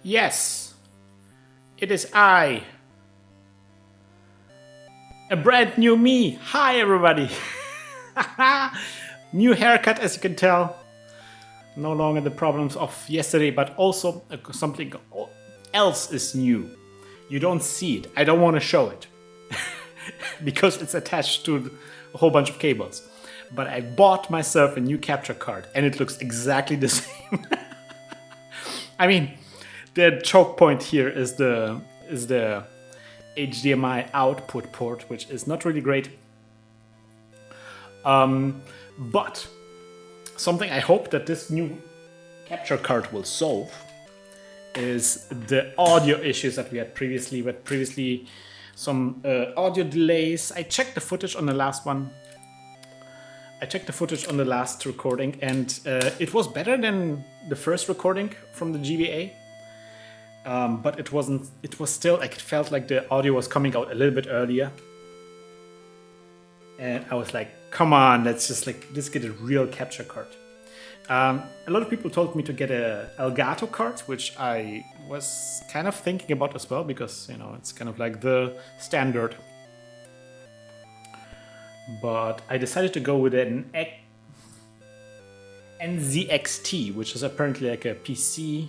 Yes, it is I. A brand new me. Hi, everybody. New haircut, as you can tell. No longer the problems of yesterday, but also something else is new. You don't see it. I don't want to show it because it's attached to a whole bunch of cables. But I bought myself a new capture card and it looks exactly the same. I mean, the choke point here is the HDMI output port, which is not really great. But something I hope that this new capture card will solve is the audio issues that we had previously. We had previously some audio delays. I checked the footage on the last one. I checked the footage on the last recording, and it was better than the first recording from the GBA. But it wasn't. It was still like, it felt like the audio was coming out a little bit earlier. And I was like, come on, let's get a real capture card. A lot of people told me to get a Elgato card, which I was kind of thinking about as well, because, you know, it's kind of like the standard. But I decided to go with an NZXT, which is apparently like a PC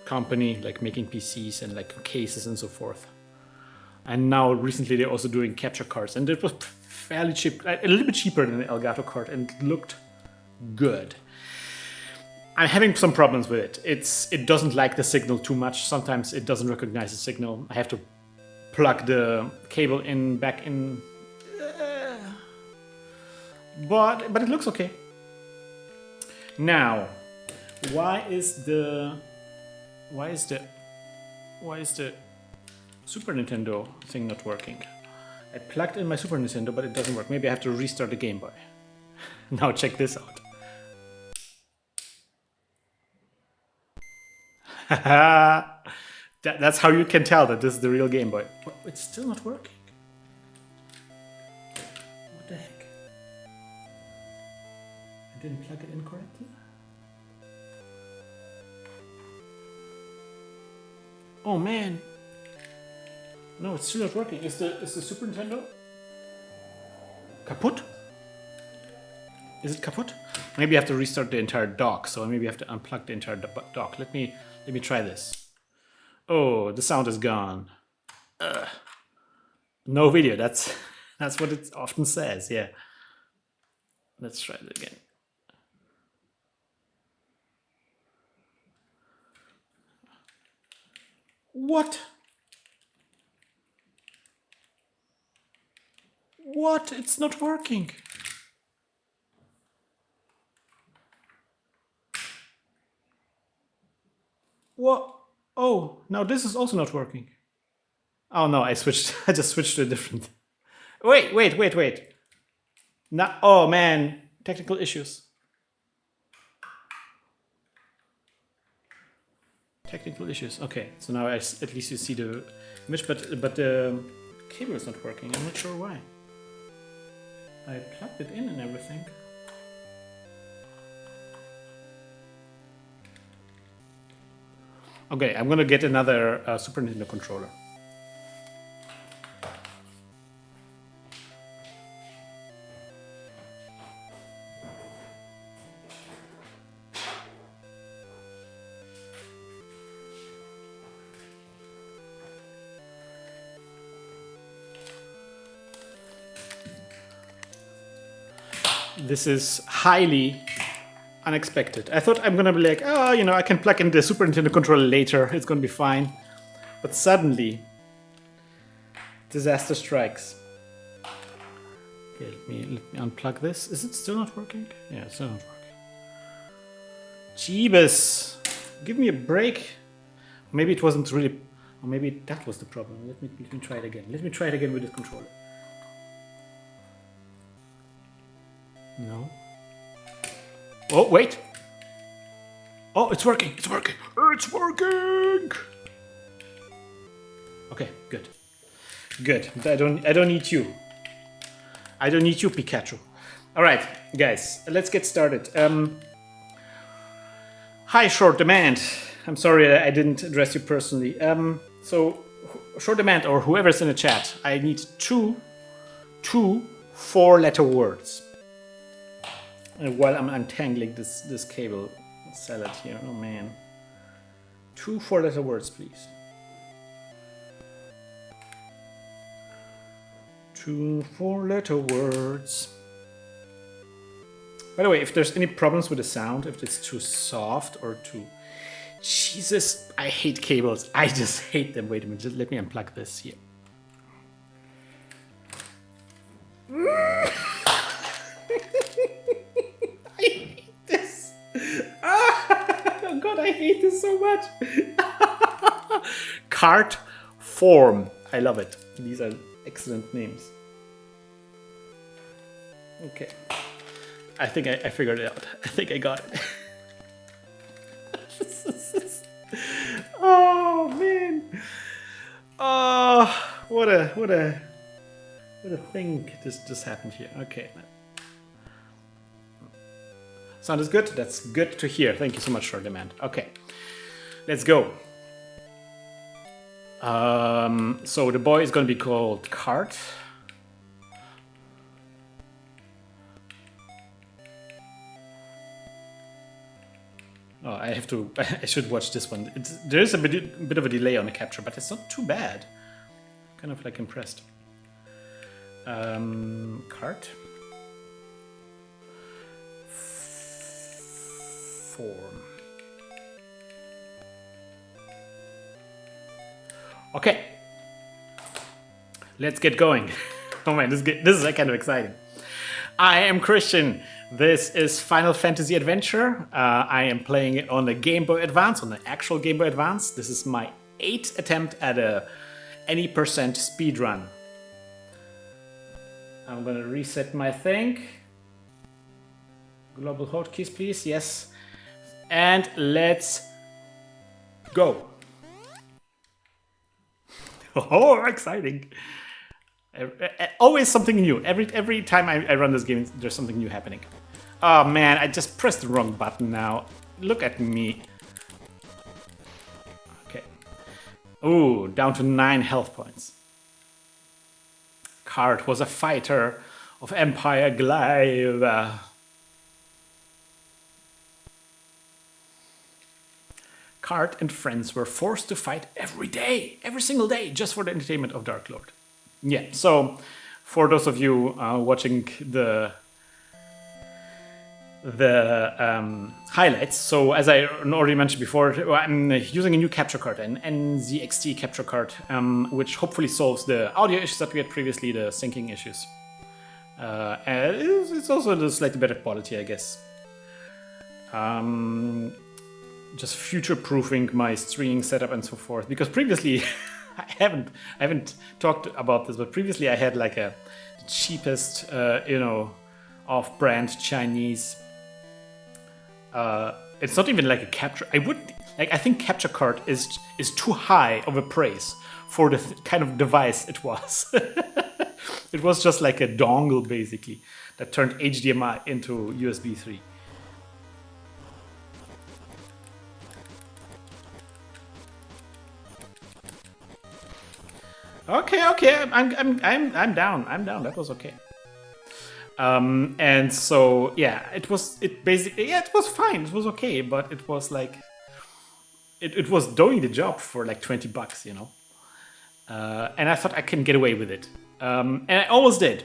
company, like making PCs and like cases and so forth. And now recently they're also doing capture cards, and it was fairly cheap, a little bit cheaper than the Elgato card, and it looked good. I'm having some problems with it. It doesn't like the signal too much. Sometimes it doesn't recognize the signal. I have to plug the cable back in. But it looks okay. Now, why is the Super Nintendo thing not working? I plugged in my Super Nintendo, but it doesn't work. Maybe I have to restart the Game Boy. Now check this out. That's how you can tell that this is the real Game Boy. But it's still not working. What the heck? I didn't plug it in correctly? Oh man. No, it's still not working. Is the Super Nintendo kaput? Is it kaput? Maybe I have to restart the entire dock. So maybe I have to unplug the entire dock. Let me try this. Oh, the sound is gone. No video. That's what it often says. Yeah. Let's try it again. What? What? It's not working. What? Oh, now this is also not working. Oh no, I just switched to a different. Wait. Now, oh man, technical issues. Technical issues. Okay, so now at least you see the image, but the cable is not working. I'm not sure why. I plugged it in and everything. Okay, I'm gonna get another Super Nintendo controller. This is highly unexpected. I thought I'm gonna be like, oh, you know, I can plug in the Super Nintendo controller later. It's gonna be fine. But suddenly, disaster strikes. Okay, let me unplug this. Is it still not working? Yeah, it's still not working. Jeebus! Give me a break. Maybe it wasn't really, or maybe that was the problem. Let me try it again. Let me try it again with this controller. No. Oh, wait. Oh, it's working. It's working. It's working. Okay, good. Good. I don't need you. I don't need you, Pikachu. All right, guys, let's get started. Hi, Short Demand. I'm sorry I didn't address you personally. So, Short Demand or whoever's in the chat, I need two 4-letter words. While I'm untangling this cable salad here, oh man. 2 4-letter words, please. 2 4-letter words. By the way, if there's any problems with the sound, if it's too soft or too... Jesus, I hate cables. I just hate them. Wait a minute, just let me unplug this here. I hate this. Oh God, I hate this so much. Cart form. I love it. These are excellent names. Okay. I think I figured it out. I think I got it. Oh man. Oh, what a thing just happened here. Okay. Sound is good? That's good to hear. Thank you so much, Short Demand. Okay. Let's go. So the boy is going to be called Cart. Oh, I should watch this one. There is a bit of a delay on the capture, but it's not too bad. Kind of like impressed. Cart. Form. Okay. Let's get going. Oh man, this is kind of exciting. I am Christian. This is Final Fantasy Adventure. I am playing it on the Game Boy Advance, on the actual Game Boy Advance. This is my 8th attempt at a any percent speedrun. I'm gonna reset my thing. Global hotkeys, please. Yes. And let's go. Oh, exciting. Always something new. Every time I run this game, there's something new happening. Oh man, I just pressed the wrong button now. Look at me. Okay. Ooh, down to 9 health points. Cart was a fighter of Empire Glaive. Cart and friends were forced to fight every day, every single day, just for the entertainment of Dark Lord. Yeah, so for those of you watching the highlights, so as I already mentioned before, I'm using a new capture card, an NZXT capture card, which hopefully solves the audio issues that we had previously, the syncing issues. And it's also a slightly better quality, I guess. Just future-proofing my streaming setup and so forth, because previously I haven't talked about this, but previously I had like the cheapest, off-brand Chinese. It's not even like a capture. I think capture card is too high of a praise for the kind of device it was. It was just like a dongle basically that turned HDMI into USB 3. Okay, I'm down. That was okay. And so yeah, it was fine. It was okay, but it was like it was doing the job for like $20, you know. And I thought I can get away with it. And I almost did.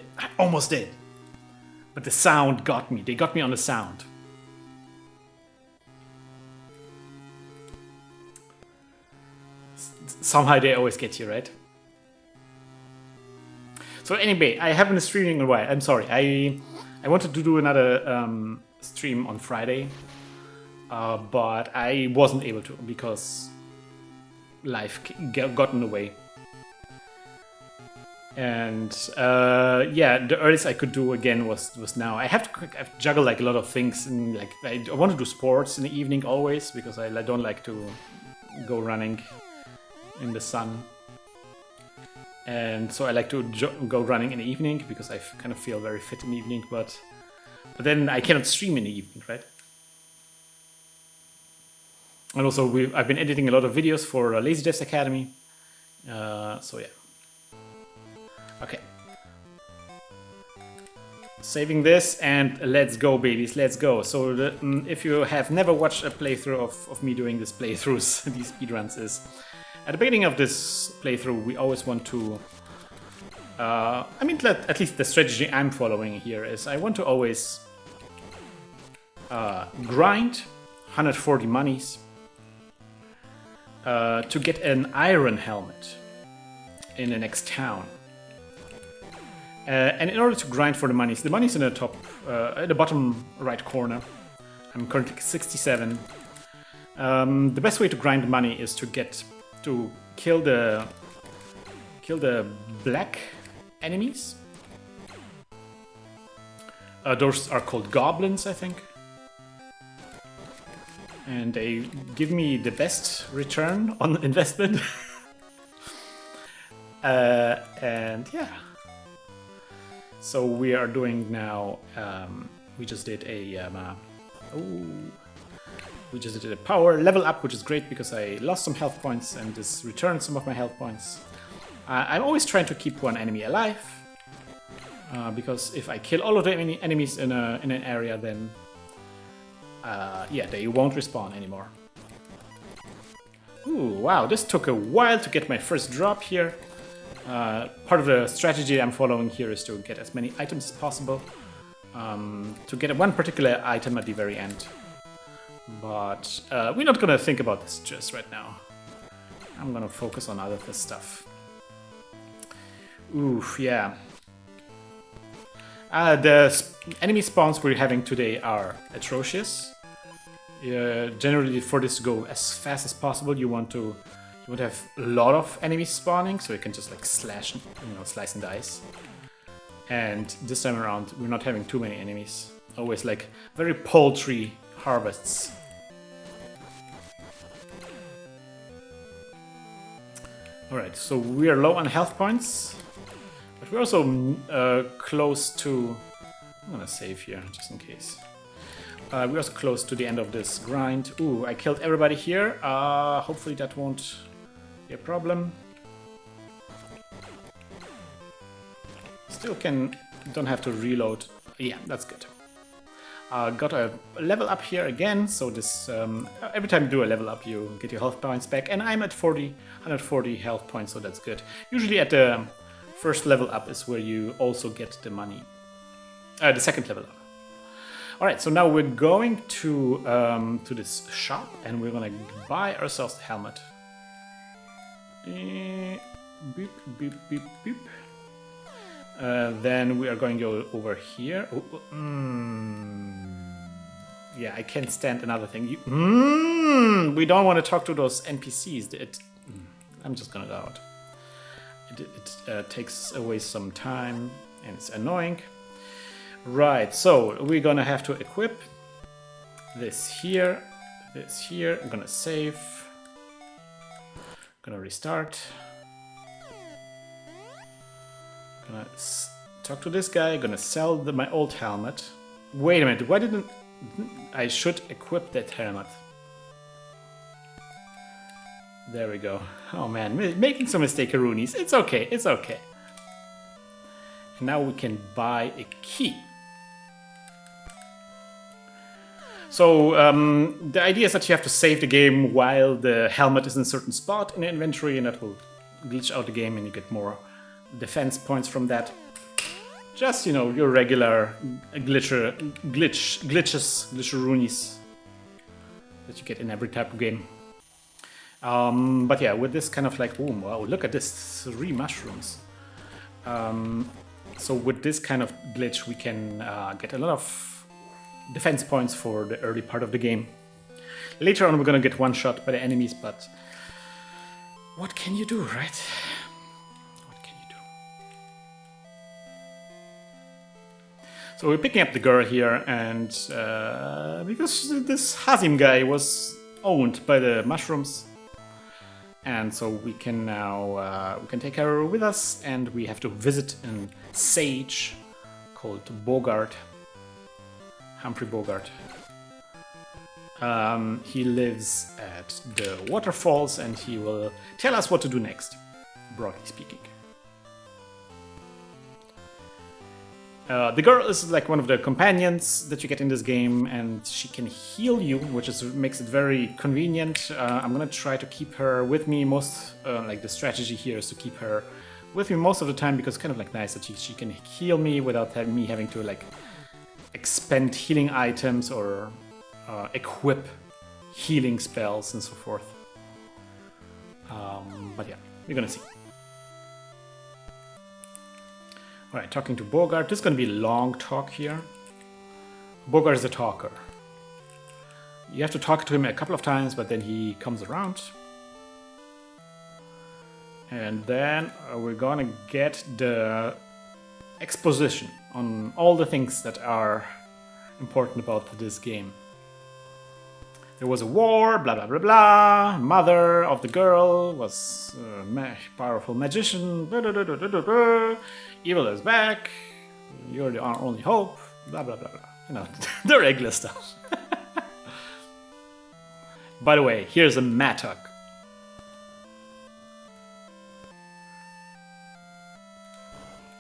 But the sound got me. They got me on the sound. Somehow they always get you, right? So anyway, I haven't been streaming in a while. I'm sorry. I wanted to do another stream on Friday, but I wasn't able to because life got in the way. And yeah, the earliest I could do again was now. I have to juggle like a lot of things, and like I want to do sports in the evening always because I don't like to go running in the sun. And so I like to go running in the evening because I kind of feel very fit in the evening, but then I cannot stream in the evening, right? And also I've been editing a lot of videos for Lazy Devs Academy. So yeah. Okay. Saving this and let's go, babies, let's go. So if you have never watched a playthrough of me doing these playthroughs, these speedruns, is at the beginning of this playthrough we always want to I mean, at least the strategy I'm following here is I want to always grind 140 monies to get an iron helmet in the next town. And in order to grind for the money's in the top, at the bottom right corner. I'm currently 67. The best way to grind money is to kill the black enemies. Those are called goblins, I think. And they give me the best return on investment. And yeah. So we are doing now, we just did a power level up, which is great because I lost some health points and this returned some of my health points. I'm always trying to keep one enemy alive, because if I kill all of the enemies in an area, then yeah, they won't respawn anymore. Ooh, wow, this took a while to get my first drop here. Part of the strategy I'm following here is to get as many items as possible, to get one particular item at the very end. But we're not gonna think about this just right now. I'm gonna focus on other stuff. Oof, yeah. The enemy spawns we're having today are atrocious. Generally, for this to go as fast as possible, you want to have a lot of enemies spawning, so you can just like slice and dice. And this time around, we're not having too many enemies. Always like very paltry harvests. Alright, so we are low on health points, but we're also close to... I'm gonna save here, just in case. We're also close to the end of this grind. Ooh, I killed everybody here. Hopefully that won't be a problem. Still don't have to reload. Yeah, that's good. Got a level up here again, so this every time you do a level up you get your health points back, and I'm at 140 health points, so that's good. Usually at the first level up is where you also get the money. The second level up. Alright, so now we're going to this shop and we're gonna buy ourselves the helmet. Beep, beep, beep, beep. Then we are going to go over here. Yeah, I can't stand another thing. We don't want to talk to those NPCs. I'm just gonna go out. It takes away some time and it's annoying. Right, so we're gonna have to equip this here, this here. I'm gonna save. Gonna restart. Gonna talk to this guy. Gonna sell my old helmet. Wait a minute. Why didn't I should equip that helmet? There we go. Oh man, making some mistake-a-roonies. It's okay. It's okay. And now we can buy a key. So the idea is that you have to save the game while the helmet is in a certain spot in the inventory, and that will glitch out the game and you get more defense points from that. Just, you know, your regular glitches-a-roonies that you get in every type of game. But yeah, with this kind of like, oh wow, look at this, 3 mushrooms. So with this kind of glitch we can get a lot of defense points for the early part of the game. Later on we're gonna get one shot by the enemies, but what can you do, right? What can you do? So we're picking up the girl here, and because this Hazim guy was owned by the mushrooms, and so we can now we can take her with us, and we have to visit a sage called Bogart. Humphrey Bogart. He lives at the waterfalls and he will tell us what to do next, broadly speaking. The girl is like one of the companions that you get in this game, and she can heal you, which makes it very convenient. I'm gonna try to keep her with me most. Like the strategy here is to keep her with me most of the time, because it's kind of like nice that she can heal me without me having to like expend healing items or equip healing spells and so forth. But yeah, we're gonna see. Alright, talking to Bogart. This is going to be a long talk here. Bogart is a talker. You have to talk to him a couple of times, but then he comes around. And then we're going to get the exposition on all the things that are important about this game. There was a war, blah blah blah blah. Mother of the girl was a powerful magician. Blah, blah, blah, blah, blah, blah. Evil is back. You're our only hope. Blah blah blah blah. You know, the regular stuff. By the way, here's a mattock.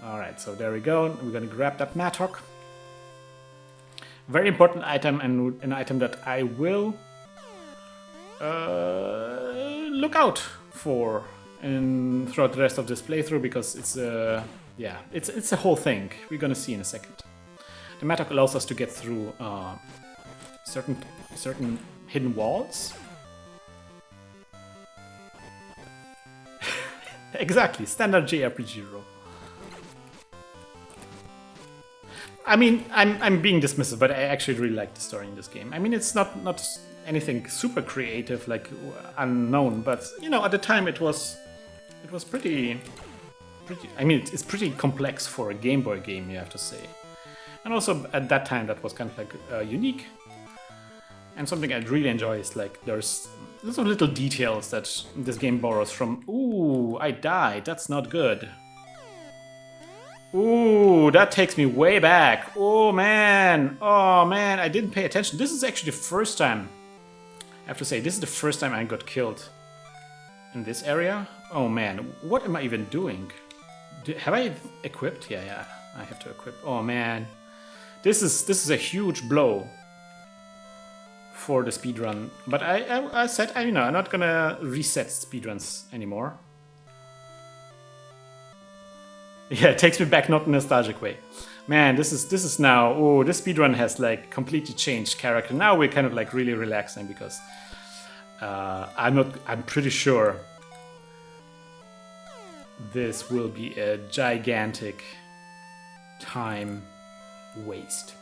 All right, so there we go. We're gonna grab that mattock. Very important item, and an item that I will look out for throughout the rest of this playthrough, because it's a whole thing. We're gonna see in a second. The mattock allows us to get through certain hidden walls. Exactly, standard JRPG role. I mean, I'm being dismissive, but I actually really like the story in this game. I mean, it's not anything super creative, like unknown, but you know, at the time it was pretty. I mean, it's pretty complex for a Game Boy game, you have to say. And also at that time, that was kind of like unique. And something I really enjoy is like there's lots of little details that this game borrows from. Ooh, I died. That's not good. Ooh, that takes me way back. Oh man, I didn't pay attention. This is actually the first time, I have to say, this is the first time I got killed in this area. Oh man, what am I even doing? Have I equipped? Yeah, I have to equip. Oh man, this is a huge blow for the speedrun. But I said, I'm not gonna reset speedruns anymore. Yeah, it takes me back, not in a nostalgic way. Man, this is now. Oh, this speedrun has like completely changed character. Now we're kind of like really relaxing because I'm pretty sure this will be a gigantic time waste.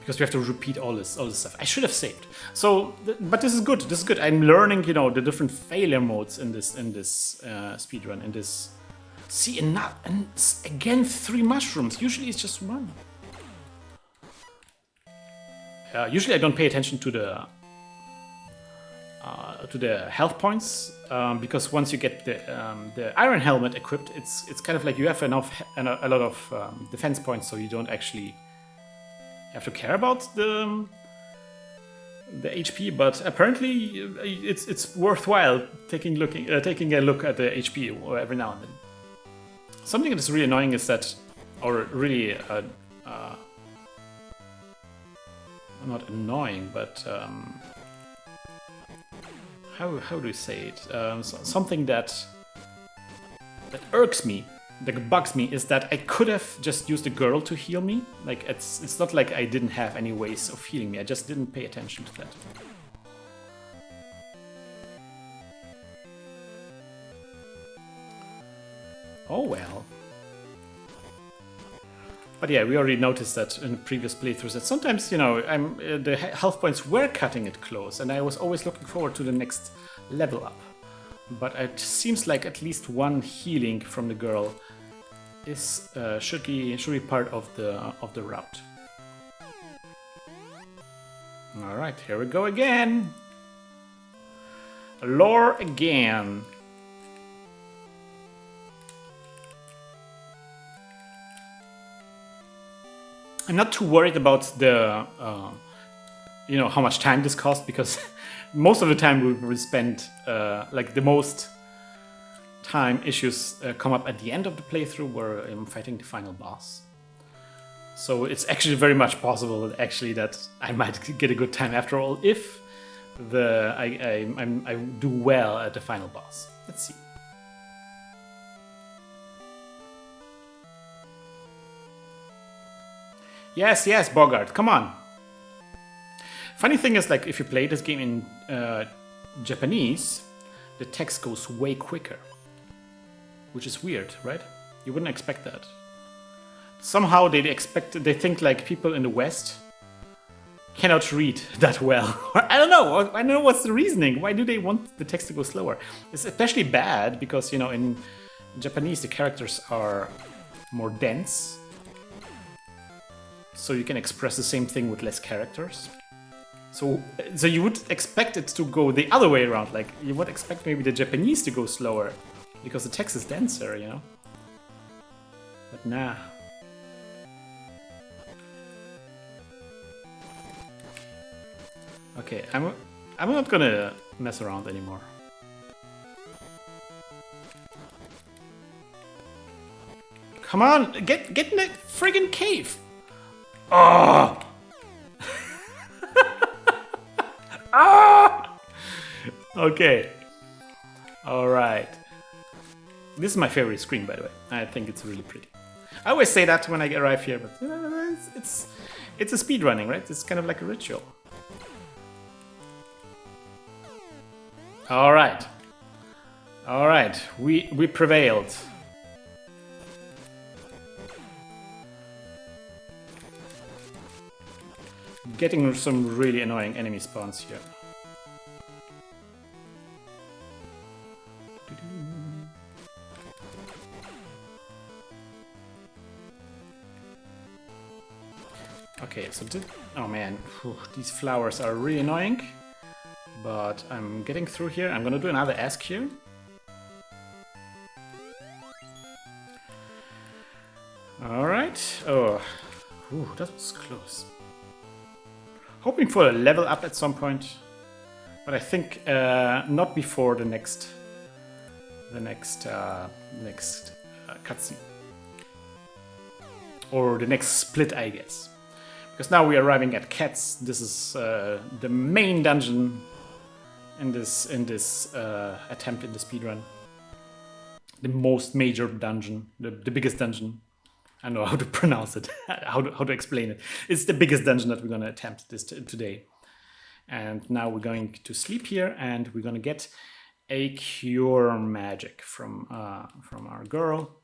Because we have to repeat all this stuff. I should have saved. So, but this is good. This is good. I'm learning, the different failure modes in this speedrun. In this, see, and again 3 mushrooms. Usually it's just 1. Usually I don't pay attention to the health points, because once you get the iron helmet equipped, it's kind of like you have a lot of defense points, so you don't actually have to care about the HP, but apparently it's worthwhile taking a look at the HP every now and then. Something that is really annoying is that, or really not annoying, but how do you say it? Something that irks me, that bugs me, is that I could have just used a girl to heal me. Like it's not like I didn't have any ways of healing me. I just didn't pay attention to that. Oh well. But yeah, we already noticed that in the previous playthroughs that sometimes, the health points were cutting it close, and I was always looking forward to the next level up. But it seems like at least 1 healing from the girl should be part of the route. All right, here we go again. Lore again. I'm not too worried about the, you know, how much time this costs, because most of the time we will spend, like the most time issues come up at the end of the playthrough where I'm fighting the final boss. So it's actually very much possible that actually that I might get a good time after all if I do well at the final boss. Let's see. Yes, yes, Bogart, come on. Funny thing is, like, if you play this game in Japanese, the text goes way quicker. Which is weird, right? You wouldn't expect that. Somehow they think like people in the West cannot read that well. I don't know what's the reasoning. Why do they want the text to go slower? It's especially bad because, you know, in Japanese the characters are more dense. So you can express the same thing with less characters. So you would expect it to go the other way around. Like, you would expect maybe the Japanese to go slower because the text is denser, you know? But nah. Okay, I'm not gonna mess around anymore. Come on, get in the friggin' cave! Oh! Ah! Okay. Alright. This is my favorite screen, by the way. I think it's really pretty. I always say that when I arrive here, but it's a speedrunning, right? It's kind of like a ritual. Alright. Alright, we prevailed. Getting some really annoying enemy spawns here. Okay, so oh man, these flowers are really annoying. But I'm getting through here. I'm gonna do another ask here. Alright. Oh, ooh, that was close. Hoping for a level up at some point, but I think not before the next cutscene or the next split, I guess. Because now we are arriving at Cats. This is the main dungeon in this attempt in the speedrun. The most major dungeon, the biggest dungeon. I don't know how to pronounce it, how to explain it. It's the biggest dungeon that we're gonna attempt this today. And now we're going to sleep here, and we're gonna get a cure magic from our girl.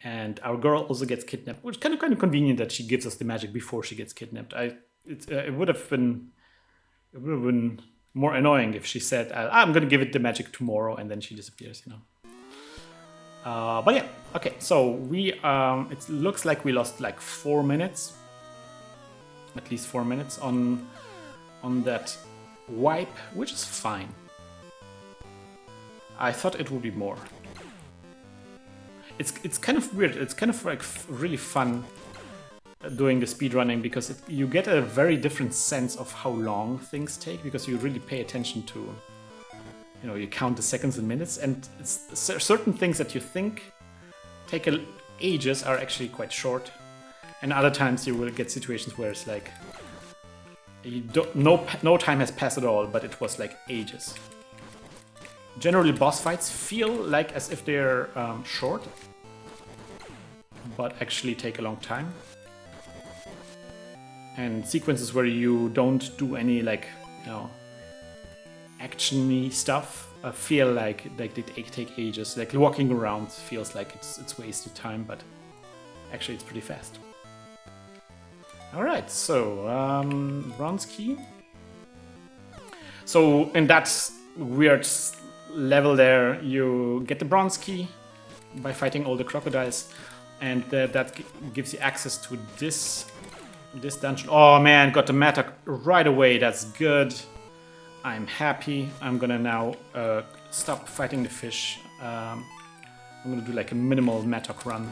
And our girl also gets kidnapped, which is kind of convenient that she gives us the magic before she gets kidnapped. It would have been more annoying if she said, "I'm gonna give it the magic tomorrow," and then she disappears, you know. But yeah, okay. So it looks like we lost like 4 minutes, at least 4 minutes on that wipe, which is fine. I thought it would be more. It's kind of weird. It's kind of like really fun doing the speedrunning because you get a very different sense of how long things take because you really pay attention to, you know, you count the seconds and minutes, and certain things that you think take ages are actually quite short, and other times you will get situations where it's like no time has passed at all, but it was like ages. Generally, boss fights feel like as if they're short, but actually take a long time. And sequences where you don't do any, like, you know, action-y stuff feel like they take ages. Like walking around feels like it's wasted time, but actually it's pretty fast. All right, so bronze key. So in that weird level there, you get the bronze key by fighting all the crocodiles, and that gives you access to this dungeon. Oh man, got the mattock right away. That's good. I'm happy. I'm gonna now stop fighting the fish. I'm gonna do like a minimal mattock run.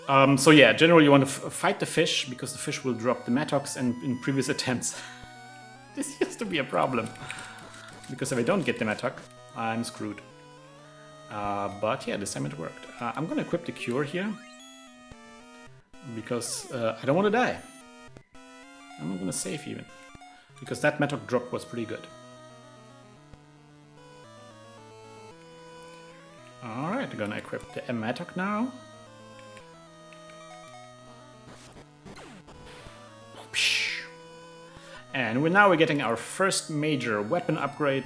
So yeah, generally you want to fight the fish because the fish will drop the Mattox, and in previous attempts this used to be a problem. Because if I don't get the Mattox, I'm screwed. But yeah, this time it worked. I'm gonna equip the cure here. Because I don't want to die. I'm not gonna save even. Because that Mattox drop was pretty good. Alright, I'm gonna equip the Mattox now. And we're getting our first major weapon upgrade.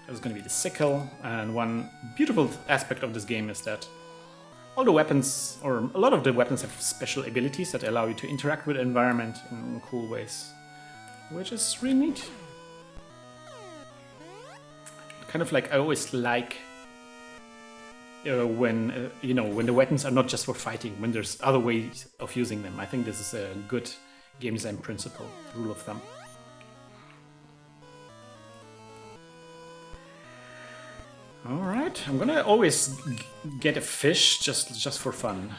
That's going to be the sickle. And one beautiful aspect of this game is that all the weapons, or a lot of the weapons, have special abilities that allow you to interact with the environment in cool ways, which is really neat. Kind of like I always like when when the weapons are not just for fighting, when there's other ways of using them. I think this is a good game design principle, rule of thumb. Alright, I'm gonna always get a fish just for fun.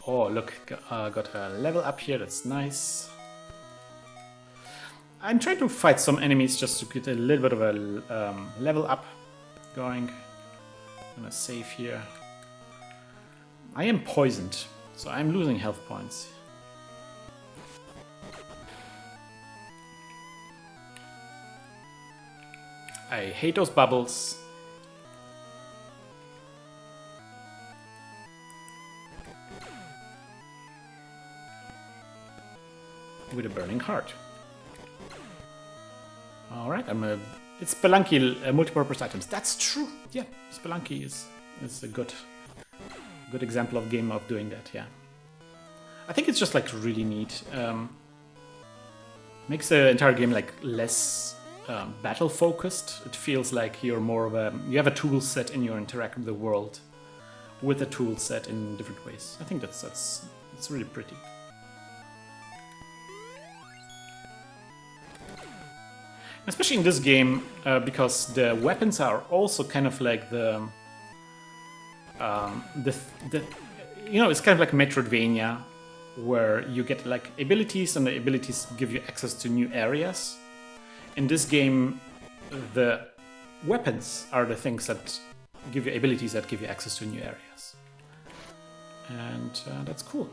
Oh look, got a level up here, that's nice. I'm trying to fight some enemies just to get a little bit of a level up going. I'm gonna save here. I am poisoned, so I'm losing health points. I hate those bubbles. With a burning heart. Alright, it's Spelunky multipurpose items. That's true. Yeah, Spelunky is a good example of game of doing that, yeah. I think it's just like really neat. Makes the entire game like less battle focused. It feels like you're more of you have a tool set and you interact with the world with a tool set in different ways. I think that's really pretty. Especially in this game, because the weapons are also kind of like it's kind of like Metroidvania, where you get like abilities, and the abilities give you access to new areas. In this game, the weapons are the things that give you abilities that give you access to new areas, and that's cool.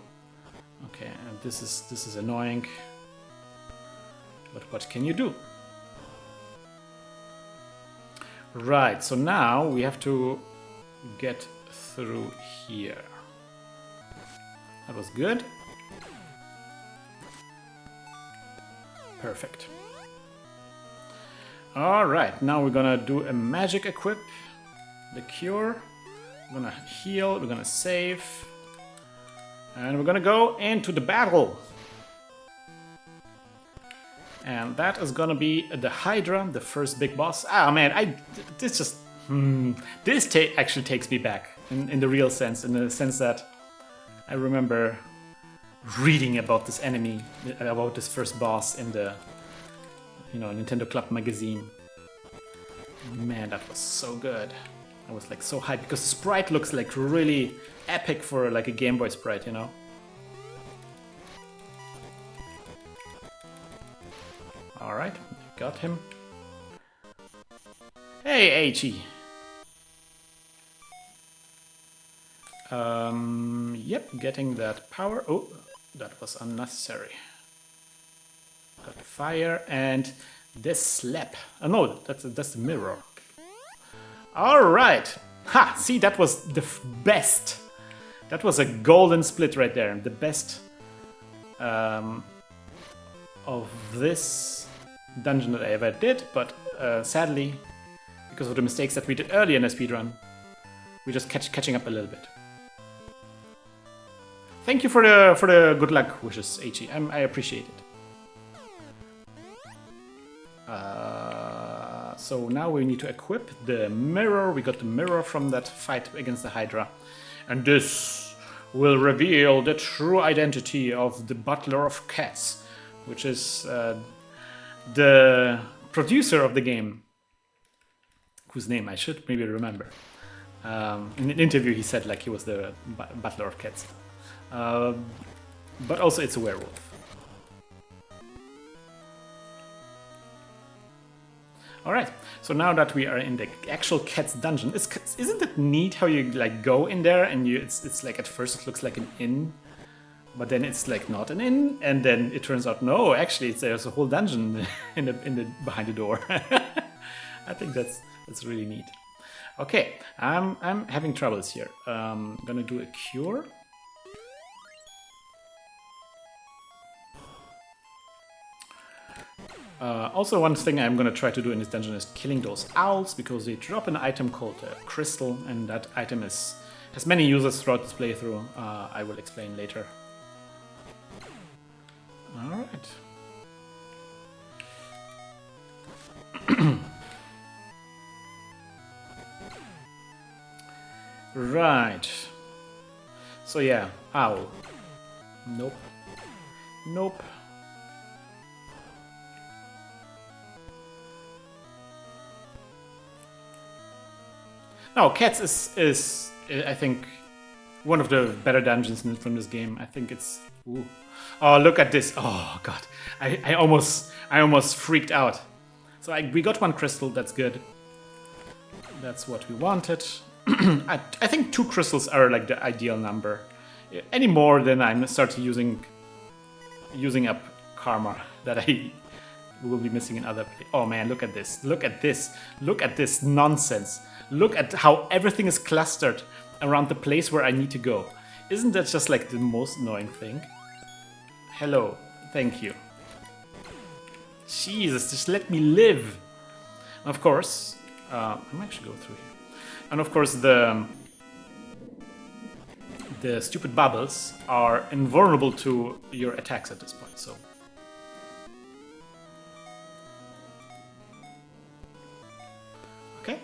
Okay, and this is annoying, but what can you do? Right, so now we have to get through here. That was good. Perfect. Alright, now we're gonna do a magic equip. The cure. We're gonna heal, we're gonna save. And we're gonna go into the battle. And that is gonna be the Hydra, the first big boss. Ah man, this actually takes me back in the real sense, in the sense that I remember reading about this enemy, about this first boss in the Nintendo Club magazine. Man, that was so good. I was like so hyped because the sprite looks like really epic for like a Game Boy sprite, you know. Alright, got him. Hey, H.E. Yep, getting that power. Oh, that was unnecessary. Got the fire and this slap. Oh no, that's the mirror. Alright. Ha! See, that was the best. That was a golden split right there. The best of this dungeon that I ever did, but sadly, because of the mistakes that we did earlier in the speedrun, we're just catching up a little bit. Thank you for the good luck wishes, H.E. I appreciate it. So now we need to equip the mirror. We got the mirror from that fight against the Hydra, and this will reveal the true identity of the Butler of Cats, which is the producer of the game, whose name I should maybe remember. In an interview he said like he was the Butler of Cats. But also it's a werewolf. Alright, so now that we are in the actual cat's dungeon, isn't it neat how you like go in there and it's like at first it looks like an inn, but then it's like not an inn, and then it turns out no, actually there's a whole dungeon in the behind the door. I think that's really neat. Okay, I'm having troubles here. I'm gonna do a cure. Also, one thing I'm going to try to do in this dungeon is killing those owls, because they drop an item called crystal, and that item has many uses throughout this playthrough. I will explain later. Alright. Right. So yeah, owl. Nope. Nope. No, Cats is I think one of the better dungeons from this game. I think it's. Ooh. Oh, look at this! Oh god, I almost freaked out. So we got one crystal. That's good. That's what we wanted. I think 2 crystals are like the ideal number. Any more, then I'm start using up karma that I will be missing in other places. Oh man, look at this! Look at this! Look at this nonsense! Look at how everything is clustered around the place where I need to go. Isn't that just like the most annoying thing? Hello, thank you. Jesus, just let me live. And of course, I'm actually going through here. And of course, the stupid bubbles are invulnerable to your attacks at this point. So. Okay.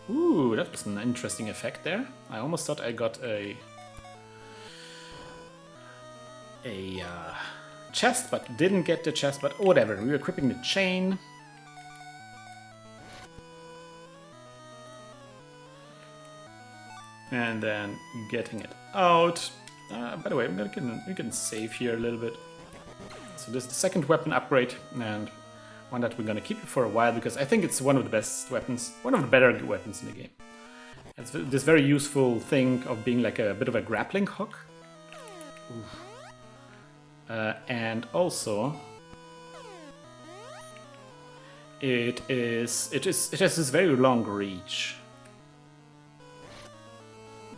Ooh, that was an interesting effect there. I almost thought I got a chest, but didn't get the chest, but whatever. We were equipping the chain. And then getting it out. By the way, we can save here a little bit. So this is the second weapon upgrade, and one that we're gonna keep for a while, because I think it's one of the best weapons, one of the better weapons in the game. It's this very useful thing of being like a bit of a grappling hook. And also, it has this very long reach.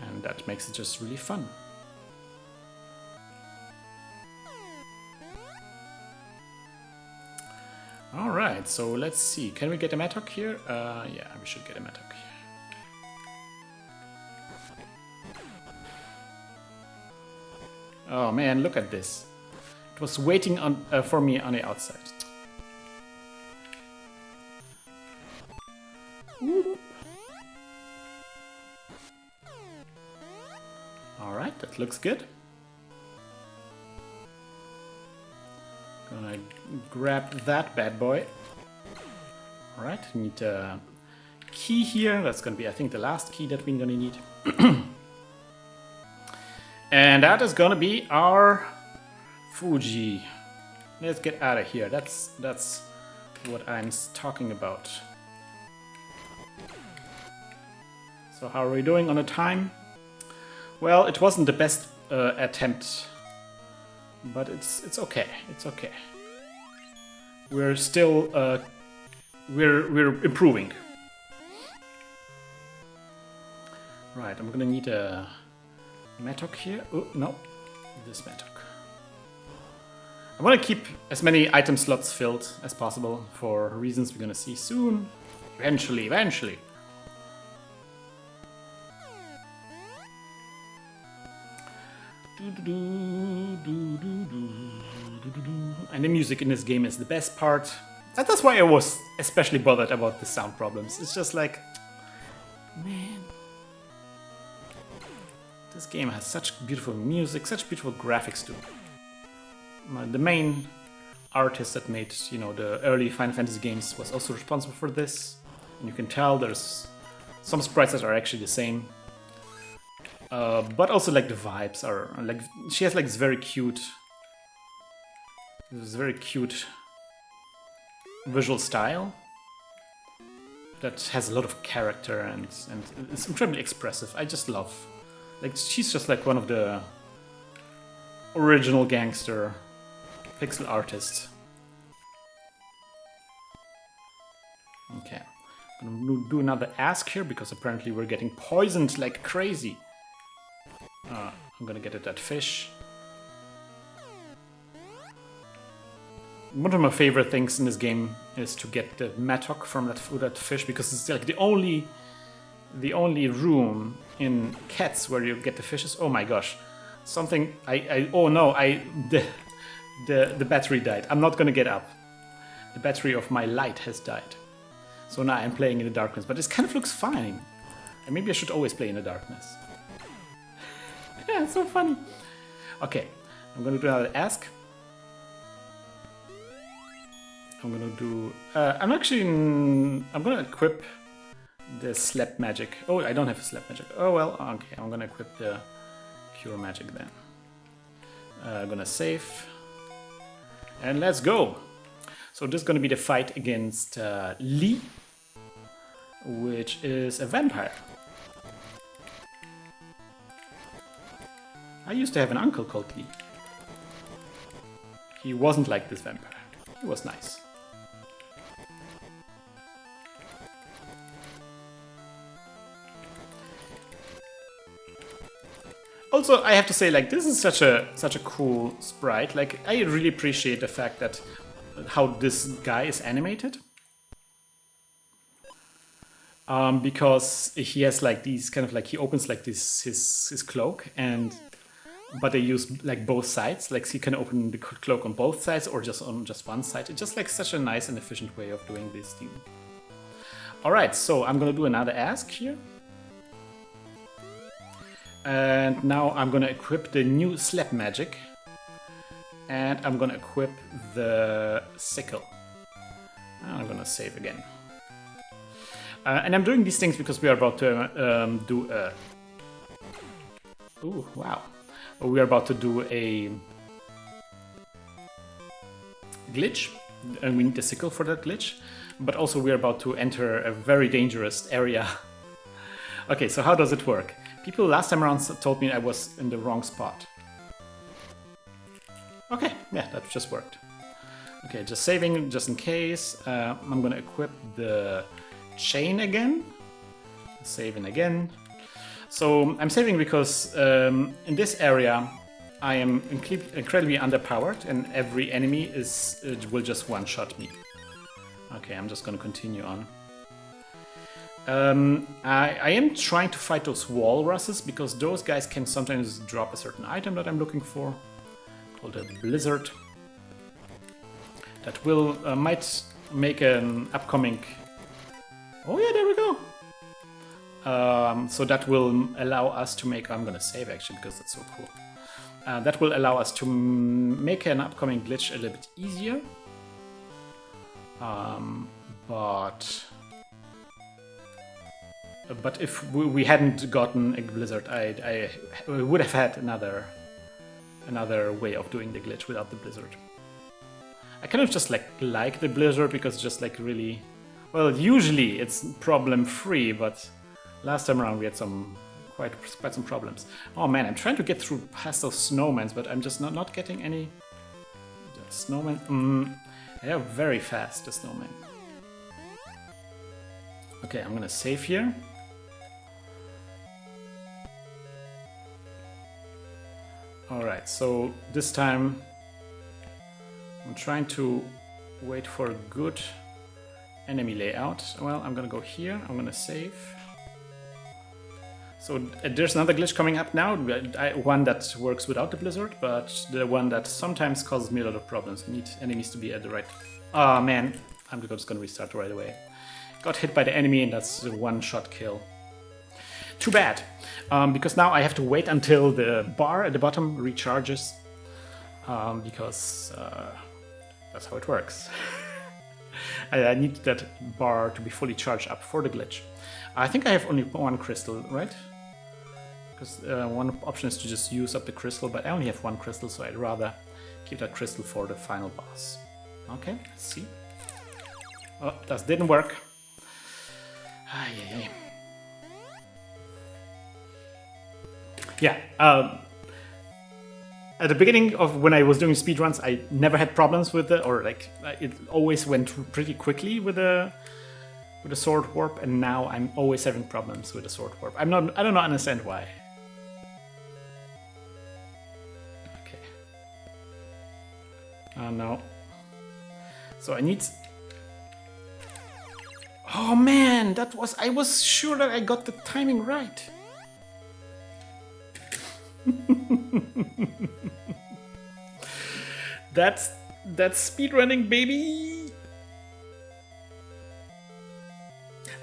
And that makes it just really fun. Alright, so let's see. Can we get a Mattock here? Yeah, we should get a Mattock here. Oh man, look at this. It was waiting for me on the outside. Alright, that looks good. Gonna grab that bad boy. Alright, need a key here. That's gonna be, I think, the last key that we're gonna need. And that is gonna be our Fuji. Let's get out of here. That's what I'm talking about. So how are we doing on the time? Well, it wasn't the best attempt, but it's okay. It's okay. We're still we're improving. Right, I'm gonna need a Mattock here. Oh no, this Mattock. I want to keep as many item slots filled as possible for reasons we're gonna see soon. Eventually. And the music in this game is the best part. That's why I was especially bothered about the sound problems. It's just like, man, this game has such beautiful music, such beautiful graphics too. The main artist that made, you know, the early Final Fantasy games was also responsible for this. And you can tell there's some sprites that are actually the same. But also like the vibes are like she has like this very cute visual style that has a lot of character and it's incredibly expressive. I just love, like, she's just like one of the original gangster pixel artists. Okay, I'm gonna do another ask here because apparently we're getting poisoned like crazy. I'm gonna get at that fish. One of my favorite things in this game is to get the mattock from that fish because it's like the only room in Cats where you get the fishes. Oh my gosh, something oh no, the battery died. I'm not gonna get up. The battery of my light has died. So now I'm playing in the darkness, but this kind of looks fine. And maybe I should always play in the darkness. Yeah, it's so funny. Okay, I'm gonna do another ask. I'm gonna do. I'm gonna equip the slap magic. Oh, I don't have a slap magic. Oh well. Okay, I'm gonna equip the cure magic then. I'm gonna save, and let's go. So this is gonna be the fight against Lee, which is a vampire. I used to have an uncle called Lee. He wasn't like this vampire. He was nice. Also, I have to say, like, this is such a cool sprite. Like, I really appreciate the fact that how this guy is animated. Because he has like these kind of like, he opens like this his cloak, and but they use like both sides. Like, he can open the cloak on both sides or just on just one side. It's just like such a nice and efficient way of doing this thing. All right, so I'm gonna do another ask here. And now I'm gonna equip the new slap magic. And I'm gonna equip the sickle. And I'm gonna save again. And I'm doing these things because we are about to do a... Ooh, wow. We are about to do a glitch. And we need a sickle for that glitch. But also we are about to enter a very dangerous area. Okay, so how does it work? People last time around told me I was in the wrong spot. Okay, yeah, that just worked. Okay, just saving, just in case. I'm gonna equip the chain again. Saving again. So I'm saving because in this area I am incredibly underpowered and every enemy will just one-shot me. Okay, I'm just gonna continue on. I am trying to fight those walruses because those guys can sometimes drop a certain item that I'm looking for, called a blizzard. That will might make an upcoming. Oh yeah, there we go. So that will allow us to make. I'm gonna save actually because that's so cool. That will allow us to make an upcoming glitch a little bit easier. But if we hadn't gotten a blizzard, I would have had another way of doing the glitch without the blizzard. I kind of just like the blizzard because it's just like really, well, usually it's problem free, but last time around we had quite some problems. Oh man, I'm trying to get through past those snowmen, but I'm just not getting any. The snowmen, they are very fast, the snowmen. Okay, I'm gonna save here. Alright, so this time I'm trying to wait for a good enemy layout. Well, I'm gonna go here, I'm gonna save. So there's another glitch coming up now, one that works without the blizzard, but the one that sometimes causes me a lot of problems. Need enemies to be at the right... Ah, man, I'm just gonna restart right away. Got hit by the enemy and that's a one-shot kill. Too bad, because now I have to wait until the bar at the bottom recharges, because that's how it works. I need that bar to be fully charged up for the glitch. I think I have only one crystal, right? Because one option is to just use up the crystal, but I only have one crystal, so I'd rather keep that crystal for the final boss. Okay, let's see. Oh, that didn't work. Ay, ay, ay. Yeah, at the beginning of when I was doing speedruns, I never had problems with it, or like it always went pretty quickly with the sword warp, and now I'm always having problems with the sword warp. I don't understand why. Okay. Oh no. So I need. Oh man, I was sure that I got the timing right. That's speedrunning, baby.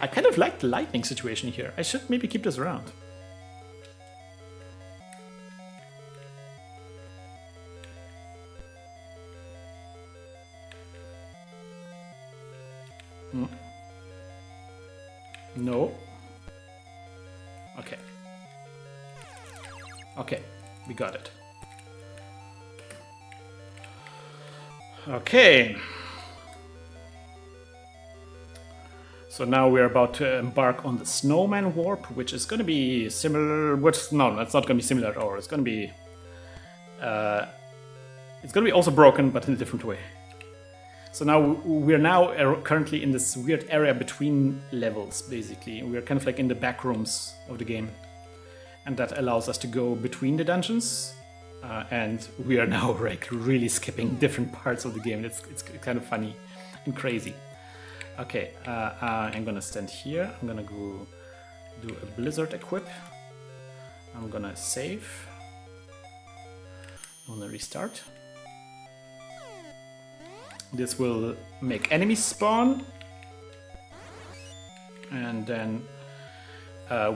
I kind of like the lightning situation here. I should maybe keep this around. No. Okay. Okay, we got it. Okay. So now we're about to embark on the snowman warp, which is going to be similar. No, it's not going to be similar at all. It's going to be also broken, but in a different way. So now we're currently in this weird area between levels. Basically, we're kind of like in the back rooms of the game, and that allows us to go between the dungeons. And we are now like really skipping different parts of the game. It's kind of funny and crazy. Okay, I'm gonna stand here. I'm gonna go do a blizzard equip. I'm gonna save. I'm gonna restart. This will make enemies spawn. And then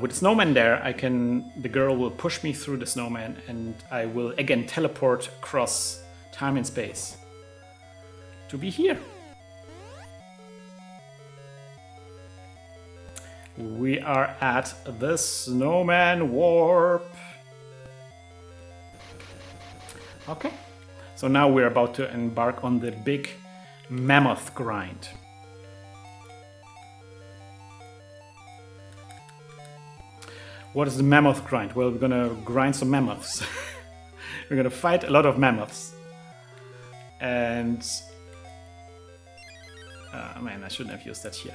with the snowman there, the girl will push me through the snowman, and I will again teleport across time and space to be here. We are at the snowman warp. Okay, so now we're about to embark on the big mammoth grind. What is the mammoth grind? Well, we're gonna grind some mammoths. We're gonna fight a lot of mammoths. And... man, I shouldn't have used that here.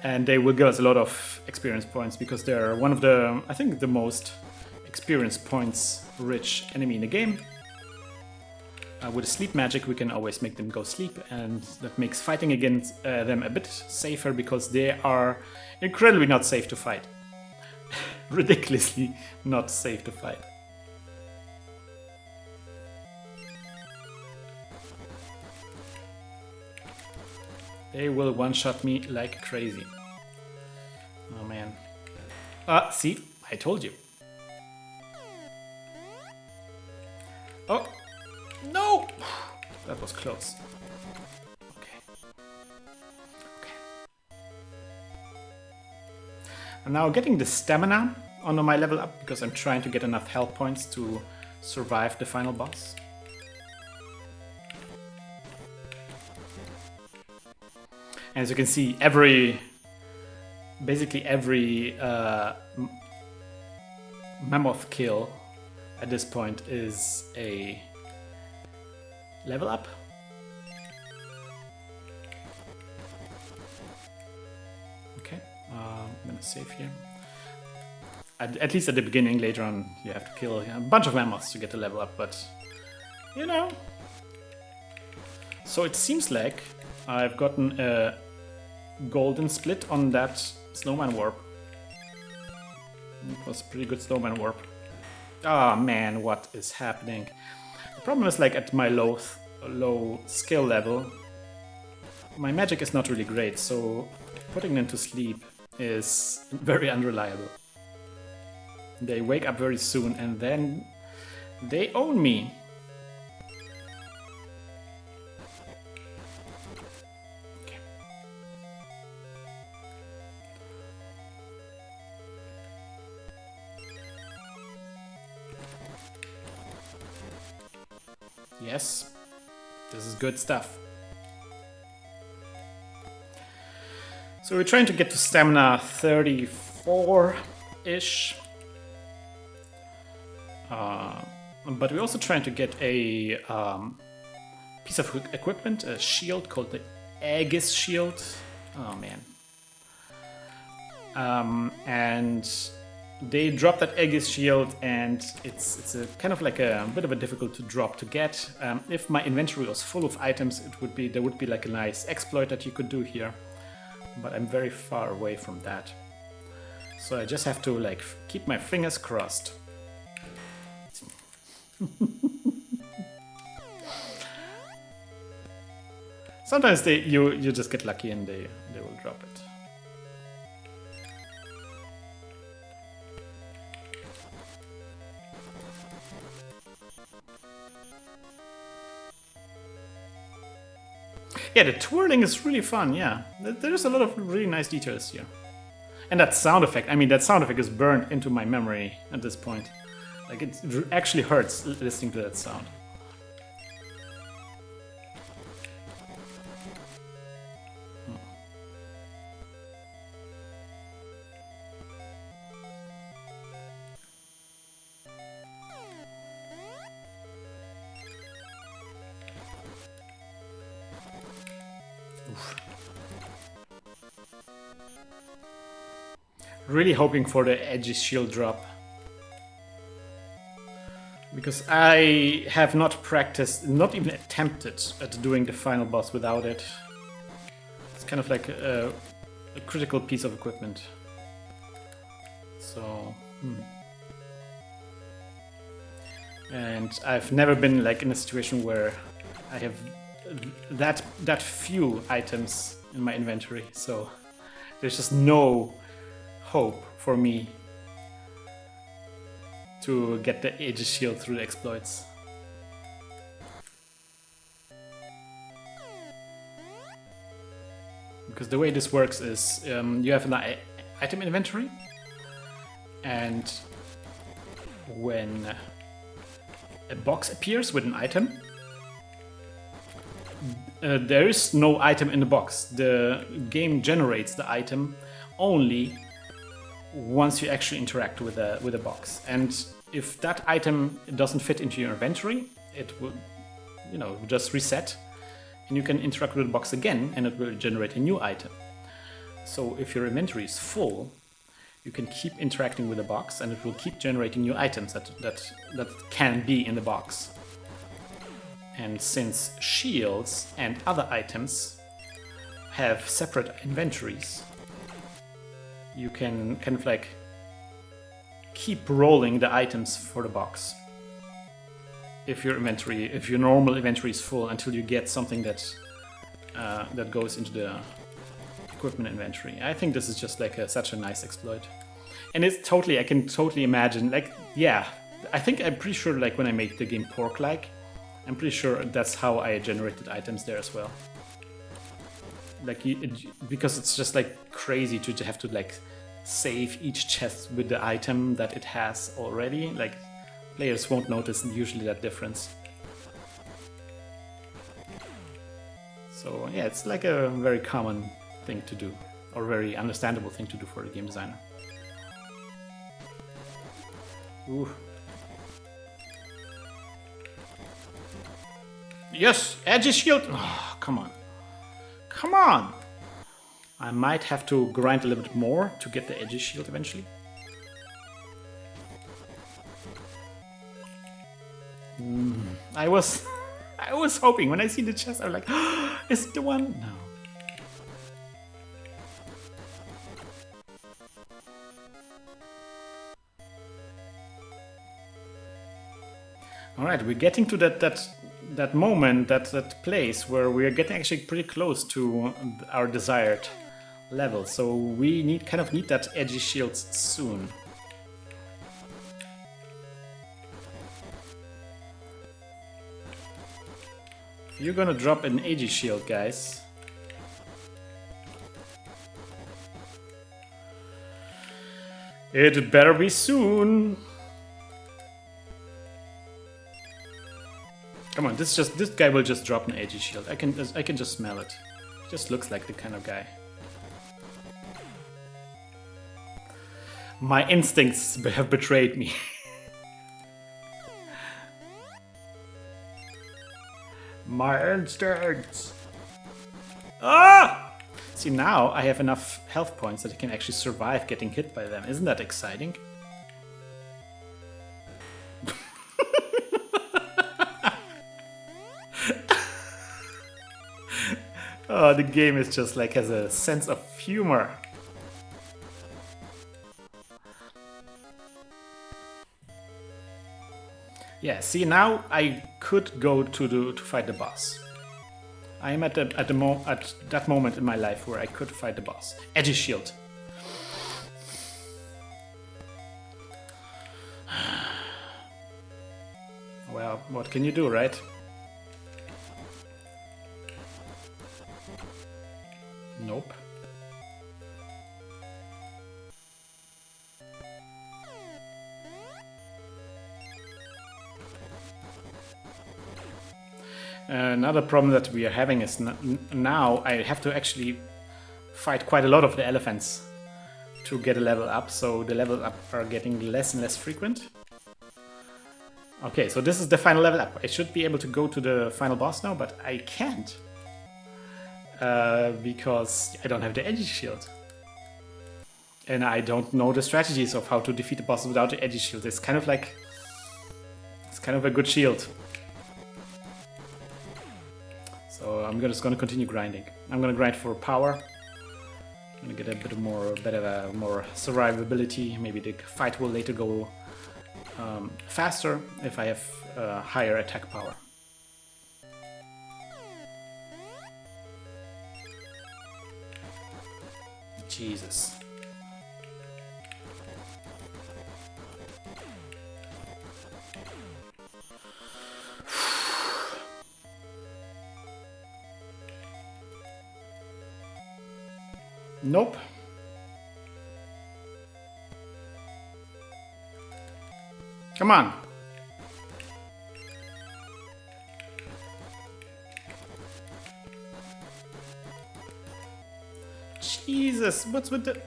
And they will give us a lot of experience points because they're one of the, I think, the most experience points rich enemy in the game. With the sleep magic, we can always make them go sleep, and that makes fighting against them a bit safer because they are incredibly not safe to fight. Ridiculously not safe to fight. They will one-shot me like crazy. Oh man. See? I told you. Oh! No! That was close. Okay. I'm now getting the stamina on my level up because I'm trying to get enough health points to survive the final boss. And as you can see, basically every mammoth kill at this point is a level up. Okay, I'm gonna save here. At least at the beginning, later on you have to kill a bunch of mammoths to get the level up, but you know. So it seems like I've gotten a golden split on that snowman warp. It was a pretty good snowman warp. Ah, man, what is happening? The problem is, like, at my low skill level, my magic is not really great, so putting them to sleep is very unreliable. They wake up very soon and then they own me. Okay. Yes, this is good stuff. So we're trying to get to stamina 34-ish. But we're also trying to get a piece of equipment, a shield called the Aegis shield. Oh man. And they dropped that Aegis shield, and it's a kind of like a bit of a difficult to drop to get. If my inventory was full of items, there would be like a nice exploit that you could do here. But I'm very far away from that. So I just have to like keep my fingers crossed. Sometimes you just get lucky and they will drop it. Yeah, the twirling is really fun, yeah. There's a lot of really nice details here. And that sound effect, I mean, that sound effect is burned into my memory at this point. Like, it actually hurts listening to that sound. Really hoping for the edgy shield drop. Because I have not practiced, not even attempted at doing the final boss without it. It's kind of like a critical piece of equipment. So, And I've never been like in a situation where I have that few items in my inventory. So there's just no hope for me to get the Aegis shield through the exploits. Because the way this works is you have an item inventory, and when a box appears with an item, there is no item in the box. The game generates the item only once you actually interact with a box. And if that item doesn't fit into your inventory, it will, just reset, and you can interact with the box again, and it will generate a new item. So if your inventory is full, you can keep interacting with the box, and it will keep generating new items that can be in the box. And since shields and other items have separate inventories, you can kind of like keep rolling the items for the box. If your normal inventory is full, until you get something that goes into the equipment inventory. I think this is just like such a nice exploit, and I can totally imagine. Like, yeah, I'm pretty sure like when I made the game Pork-like, I'm pretty sure that's how I generated items there as well. Like, because it's just like crazy to have to like save each chest with the item that it has already. Like, players won't notice usually that difference. So yeah, it's like a very common thing to do, or very understandable thing to do for a game designer. Ooh. Yes, Edge's shield. Oh, come on. Come on! I might have to grind a little bit more to get the Edge's shield eventually. I was hoping when I see the chest, I was like, oh, is it the one? No. Alright, we're getting to that moment, that place where we're getting actually pretty close to our desired level. So we kind of need that edgy shield soon. You're gonna drop an edgy shield, guys. It better be soon. Come on, this guy will just drop an AG shield. I can just smell it. Just looks like the kind of guy. My instincts have betrayed me. My instincts. Ah! See, now I have enough health points that I can actually survive getting hit by them. Isn't that exciting? Oh, the game is just like has a sense of humor. Yeah, see, now I could go to fight the boss. I am at that moment in my life where I could fight the boss. Edgy shield. Well, what can you do, right? Nope. Another problem that we are having is now I have to actually fight quite a lot of the elephants to get a level up, so the level up are getting less and less frequent. Okay, so this is the final level up. I should be able to go to the final boss now, but I can't. Because I don't have the edgy shield. And I don't know the strategies of how to defeat the boss without the edgy shield. It's kind of like... it's kind of a good shield. So I'm just gonna continue grinding. I'm gonna grind for power. I'm gonna get a bit more, more survivability. Maybe the fight will later go faster if I have higher attack power. Jesus. Nope. Come on. Jesus, what's with the...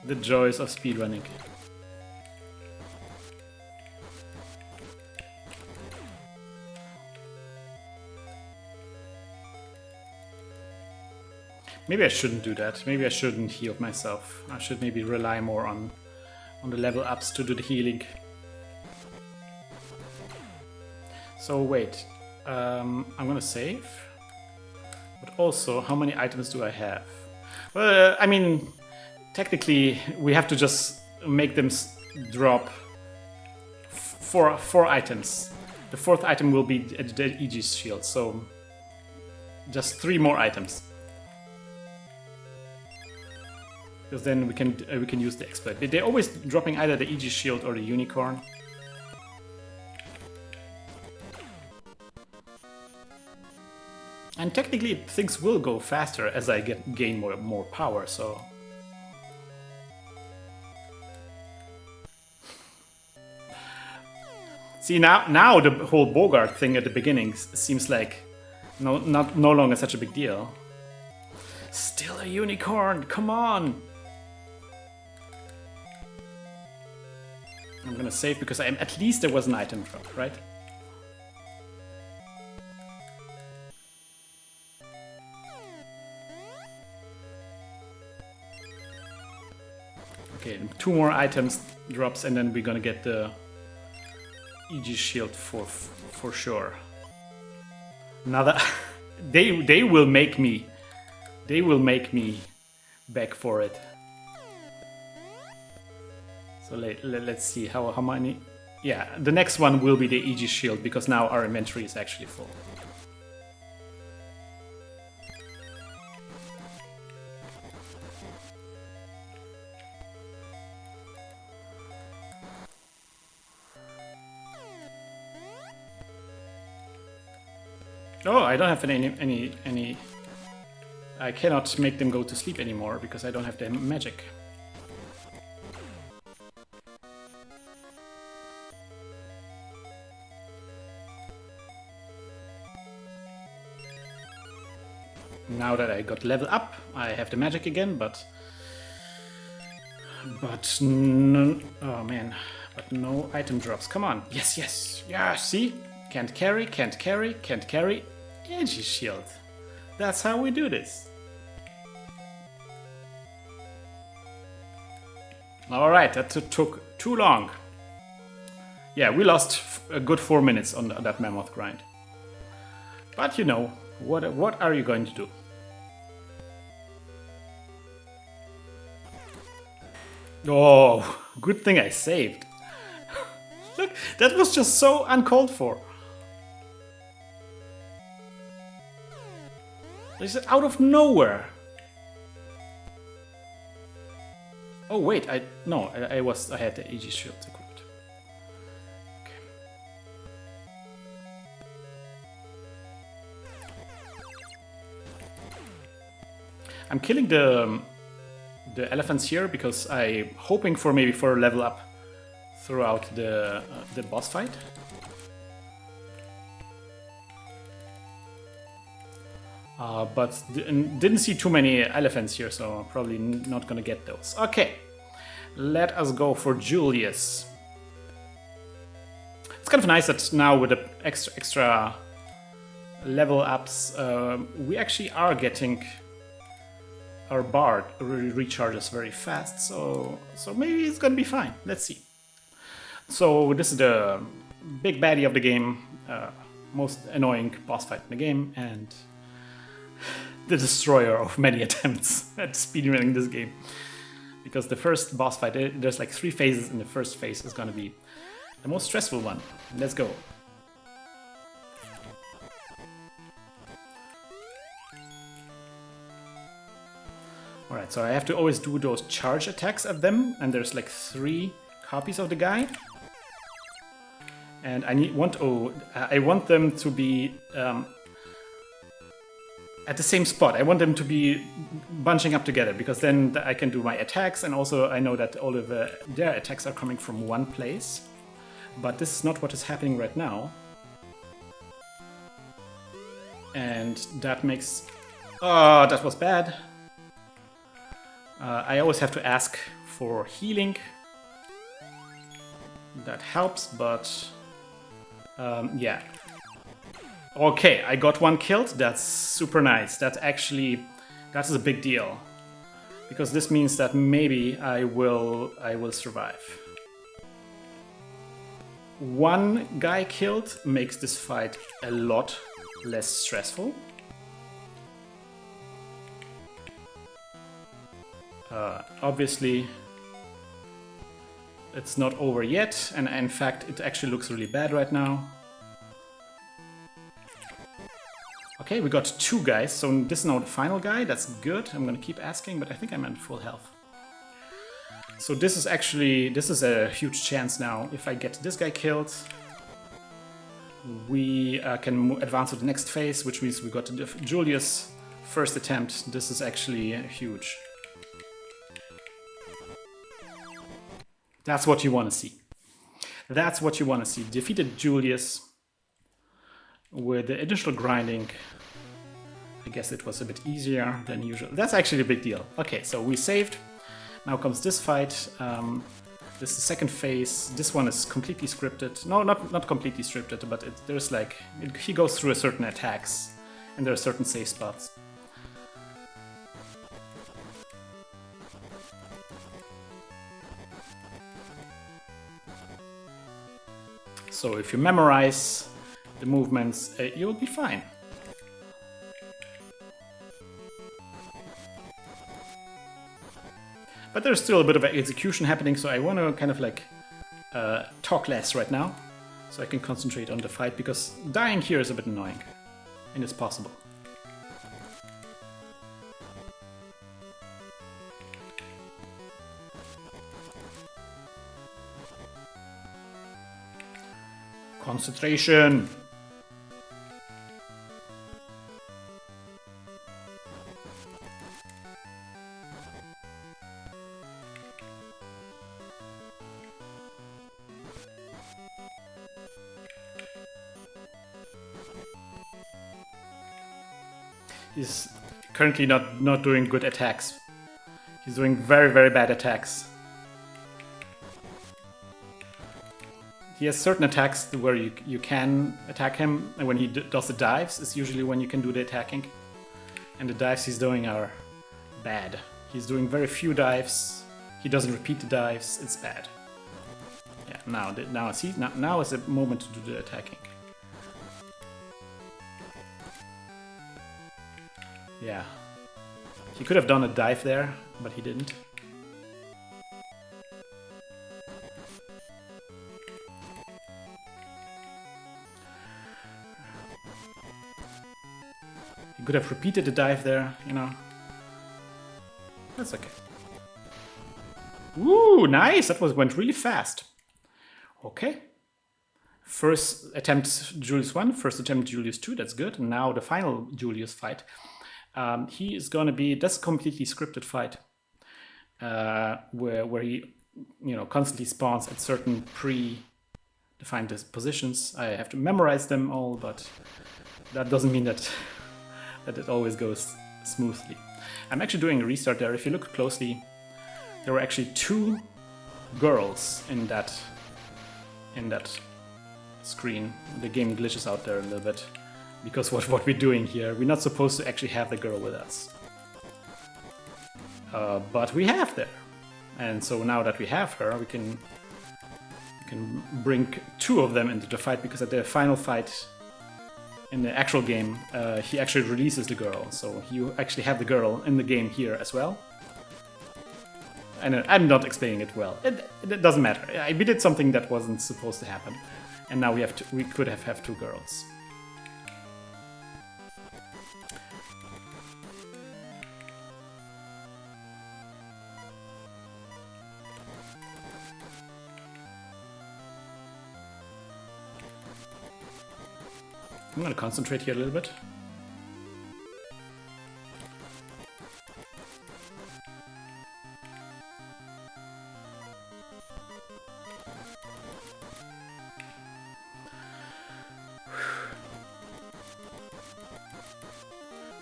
The joys of speedrunning. Maybe I shouldn't do that. Maybe I shouldn't heal myself. I should maybe rely more on the level ups to do the healing. So wait, I'm gonna save. But also, how many items do I have? Well, I mean, technically, we have to just make them drop four items. The fourth item will be the Aegis shield, so just 3 more items. Because then we can use the exploit. They're always dropping either the Aegis shield or the unicorn. And technically things will go faster as I gain more power, so... See, now the whole Bogart thing at the beginning seems like no longer such a big deal. Still a unicorn, come on! I'm gonna save because at least there was an item drop, right? Okay, 2 more items drops and then we're gonna get the Aegis shield for sure. Another... they will make me beg for it. So let's see how many... Yeah, the next one will be the Aegis shield because now our inventory is actually full. Oh, I don't have any I cannot make them go to sleep anymore because I don't have the magic. Now that I got level up, I have the magic again, but no, oh man, but no item drops. Come on, yes, yes, yeah. See, can't carry, can't carry, can't carry. Energy shield. That's how we do this. All right, that took too long. Yeah, we lost a good 4 minutes on that mammoth grind. But you know, what are you going to do? Oh, good thing I saved. Look, that was just so uncalled for. This is out of nowhere. Oh wait, I had the AG shield equipped. I'm killing the elephants here because I'm hoping for maybe for a level up throughout the boss fight. But didn't see too many elephants here, so I'm probably not gonna get those. Okay, let us go for Julius. It's kind of nice that now with the extra level ups, we actually are getting our bar recharges very fast, so maybe it's gonna be fine. Let's see. So this is the big baddie of the game, most annoying boss fight in the game, and the destroyer of many attempts at speedrunning this game. Because the first boss fight, there's like 3 phases, and the first phase is gonna be the most stressful one. Let's go. Alright, so I have to always do those charge attacks at them, and there's like 3 copies of the guy. And I want them to be at the same spot. I want them to be bunching up together, because then I can do my attacks, and also I know that all of their attacks are coming from one place. But this is not what is happening right now. And that makes... Oh, that was bad. I always have to ask for healing. That helps, but yeah. Okay, I got 1 killed. That's super nice. That is a big deal, because this means that maybe I will survive. 1 guy killed makes this fight a lot less stressful. Obviously, it's not over yet, and in fact, it actually looks really bad right now. Okay, we got 2 guys, so this is now the final guy. That's good. I'm gonna keep asking, but I think I'm at full health. So this is a huge chance now. If I get this guy killed, we can advance to the next phase, which means we got Julius' first attempt. This is actually huge. That's what you want to see. That's what you want to see. Defeated Julius with the initial grinding. I guess it was a bit easier than usual. That's actually a big deal. Okay, so we saved. Now comes this fight. This is the second phase. This one is completely scripted. No, not completely scripted, but there's like... he goes through a certain attacks, and there are certain safe spots. So if you memorize the movements, you'll be fine. But there's still a bit of execution happening, so I want to kind of like talk less right now, so I can concentrate on the fight, because dying here is a bit annoying, and it's possible. Concentration! He's currently not doing good attacks. He's doing very, very bad attacks. He has certain attacks where you can attack him, and when he does the dives is usually when you can do the attacking. And the dives he's doing are bad. He's doing very few dives. He doesn't repeat the dives. It's bad. Yeah, now is the moment to do the attacking. Yeah. He could have done a dive there, but he didn't. He could have repeated the dive there, you know. That's okay. Ooh, nice! That went really fast. Okay. First attempt Julius 1, first attempt Julius 2, that's good. And now the final Julius fight. He is going to be, that's a completely scripted fight. Where he, you know, constantly spawns at certain pre-defined positions. I have to memorize them all, but that doesn't mean that it always goes smoothly. I'm actually doing a restart there. If you look closely, there were actually 2 girls in that screen. The game glitches out there a little bit because what we're doing here, we're not supposed to actually have the girl with us. But we have there. And so now that we have her, we can bring 2 of them into the fight, because at the final fight in the actual game, he actually releases the girl. So you actually have the girl in the game here as well. And I'm not explaining it well. It doesn't matter. We did something that wasn't supposed to happen. And now we could have 2 girls. I'm going to concentrate here a little bit.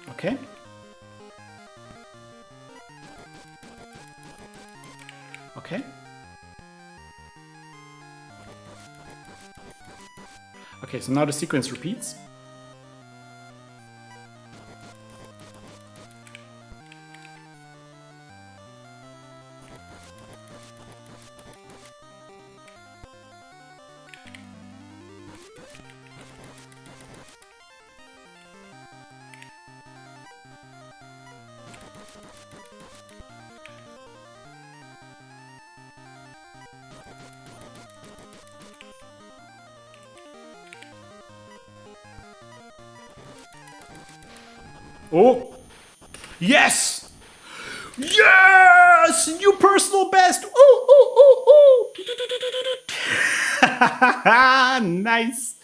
Okay. Okay. Okay, so now the sequence repeats. Oh! Yes! Yes! New personal best! Oh! Nice!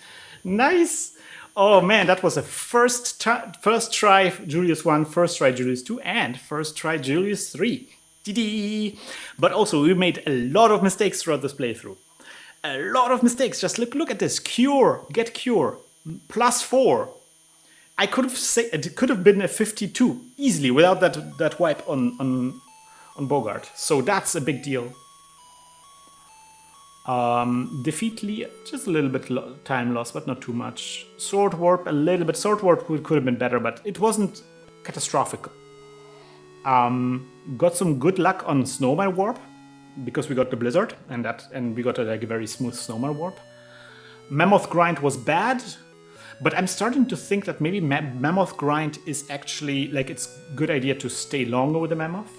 Nice! Oh man, that was a first try Julius 1, first try Julius 2, and first try Julius 3. But also, we made a lot of mistakes throughout this playthrough. A lot of mistakes. Just look at this. Cure, get cure, +4. I could have said it could have been a 52 easily without that wipe on Bogart. So that's a big deal. Defeat Lee, just a little bit time loss, but not too much. Sword Warp, a little bit. Sword Warp could have been better, but it wasn't catastrophic. Got some good luck on Snowman Warp because we got the Blizzard and we got a very smooth Snowman Warp. Mammoth Grind was bad. But I'm starting to think that maybe Mammoth Grind is actually, like, it's a good idea to stay longer with the Mammoth.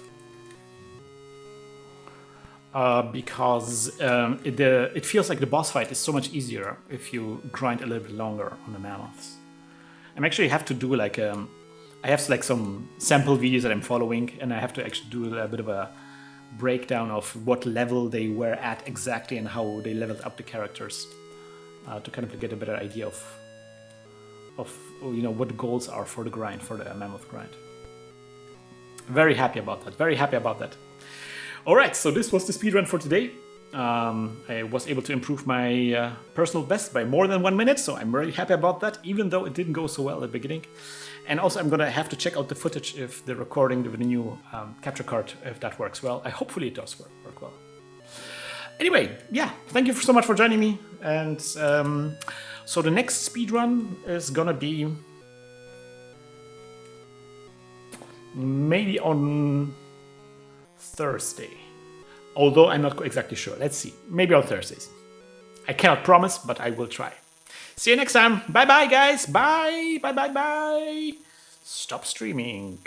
Because it feels like the boss fight is so much easier if you grind a little bit longer on the Mammoths. I actually have to do like, I have like some sample videos that I'm following, and I have to actually do a bit of a breakdown of what level they were at exactly and how they leveled up the characters to kind of get a better idea of what the goals are for the grind, for the Mammoth Grind. Very happy about that. Very happy about that. All right, so this was the speedrun for today. I was able to improve my personal best by more than 1 minute, so I'm very happy about that, even though it didn't go so well at the beginning. And also I'm gonna have to check out the footage if the recording with the new capture card, if that works well. Hopefully it does work well. Anyway, yeah, thank you so much for joining me. And so the next speedrun is gonna be maybe on Thursday. Although I'm not exactly sure. Let's see. Maybe on Thursdays. I cannot promise, but I will try. See you next time. Bye bye, guys. Bye. Bye, bye, bye. Stop streaming.